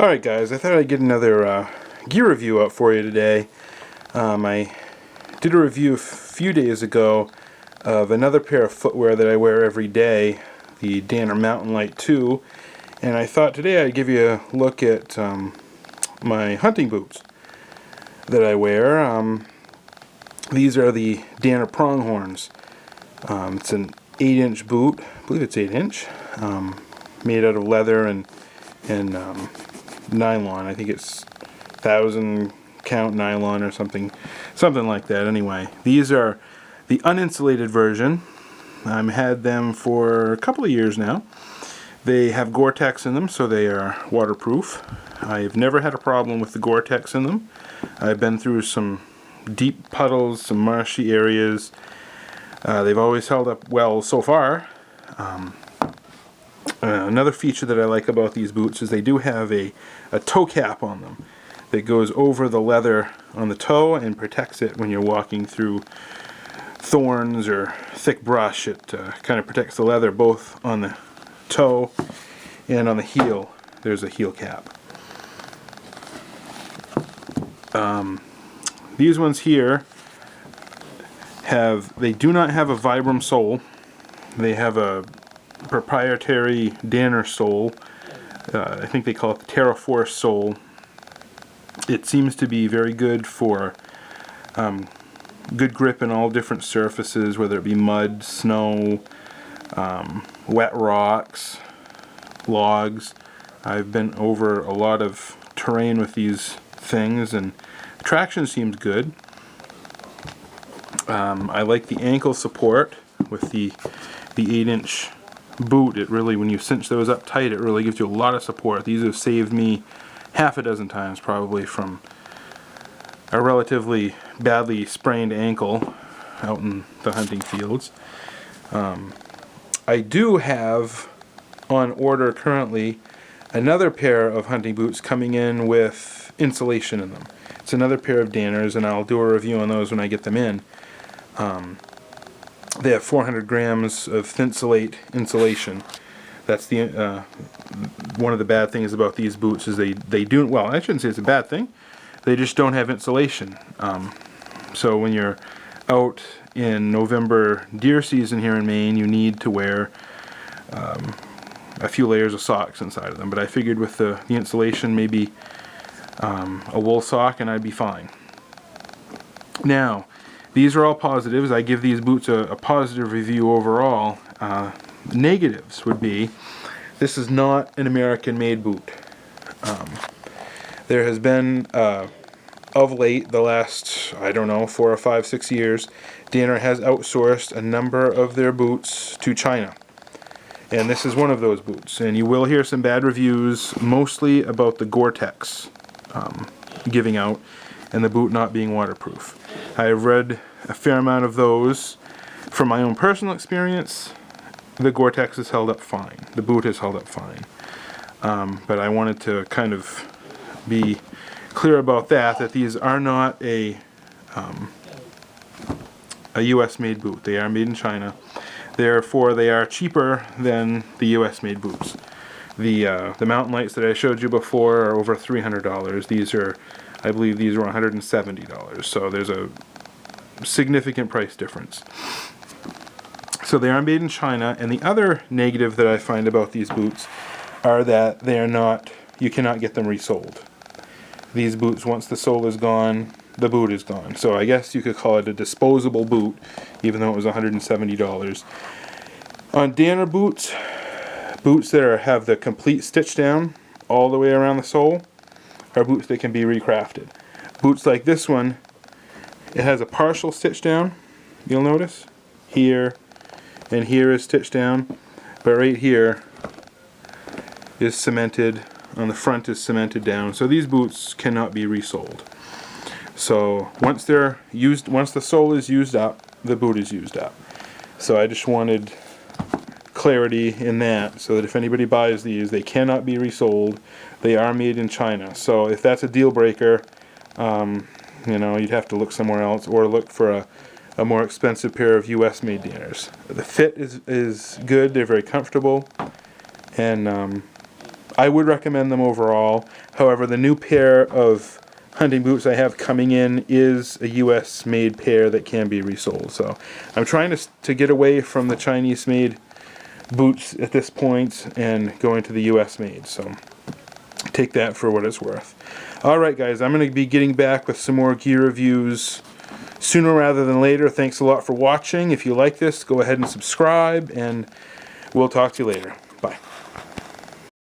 Alright guys, I thought I'd get another gear review up for you today. I did a review a few days ago of another pair of footwear that I wear every day, the Danner Mountain Light 2, and I thought today I'd give you a look at my hunting boots that I wear. These are the Danner Pronghorns. It's an 8-inch boot, I believe it's 8-inch, made out of leather and nylon. I think it's 1,000 count nylon or something like that. Anyway, these are the uninsulated version. I've had them for a couple of years now. They have Gore-Tex in them, so they are waterproof. I've never had a problem with the Gore-Tex in them. I've been through some deep puddles, some marshy areas. They've always held up well so far. Another feature that I like about these boots is they do have a toe cap on them that goes over the leather on the toe and protects it when you're walking through thorns or thick brush. It kind of protects the leather both on the toe and on the heel. There's a heel cap. These ones here they do not have a Vibram sole. They have a proprietary Danner sole. I think they call it the TerraForce sole. It seems to be very good for good grip in all different surfaces, whether it be mud, snow, wet rocks, logs. I've been over a lot of terrain with these things and traction seems good. I like the ankle support with the 8-inch boot. It really, when you cinch those up tight, it really gives you a lot of support. These have saved me half a dozen times probably from a relatively badly sprained ankle out in the hunting fields. I do have on order currently another pair of hunting boots coming in with insulation in them. It's another pair of Danners, and I'll do a review on those when I get them in. They have 400 grams of Thinsulate insulation. That's the one of the bad things about these boots is they do, well, I shouldn't say it's a bad thing. They just don't have insulation. So when you're out in November deer season here in Maine, you need to wear a few layers of socks inside of them. But I figured with the insulation, maybe a wool sock, and I'd be fine. Now, these are all positives. I give these boots a positive review overall. Negatives would be, this is not an American-made boot. There has been, of late, the last, I don't know, 4 or 5, 6 years, Danner has outsourced a number of their boots to China. And this is one of those boots. And you will hear some bad reviews, mostly about the Gore-Tex giving out and the boot not being waterproof. I have read a fair amount of those. From my own personal experience, the Gore-Tex has held up fine. The boot has held up fine. But I wanted to kind of be clear about that these are not a US made boot. They are made in China. Therefore, they are cheaper than the US made boots. The Mountain Lights that I showed you before are over $300. These are, I believe these were $170. So there's a significant price difference. So they are made in China, and the other negative that I find about these boots are that they are not, you cannot get them resold. These boots, once the sole is gone, the boot is gone. So I guess you could call it a disposable boot, even though it was $170. On Danner boots, that have the complete stitch down all the way around the sole, are boots that can be recrafted. Boots like this one, it has a partial stitch down, you'll notice. Here and here is stitched down, but right here is cemented, on the front is cemented down. So these boots cannot be resold. So once they're used, once the sole is used up, the boot is used up. So I just wanted clarity in that, so that if anybody buys these, they cannot be resold. They are made in China. So if that's a deal breaker, you know, you'd have to look somewhere else or look for a more expensive pair of US made Danners. The fit is good, they're very comfortable, and I would recommend them overall. However, the new pair of hunting boots I have coming in is a US made pair that can be resold. So I'm trying to get away from the Chinese made boots at this point and going to the US made. So take that for what it's worth. Alright guys, I'm going to be getting back with some more gear reviews sooner rather than later. Thanks a lot for watching. If you like this, go ahead and subscribe, and we'll talk to you later. Bye.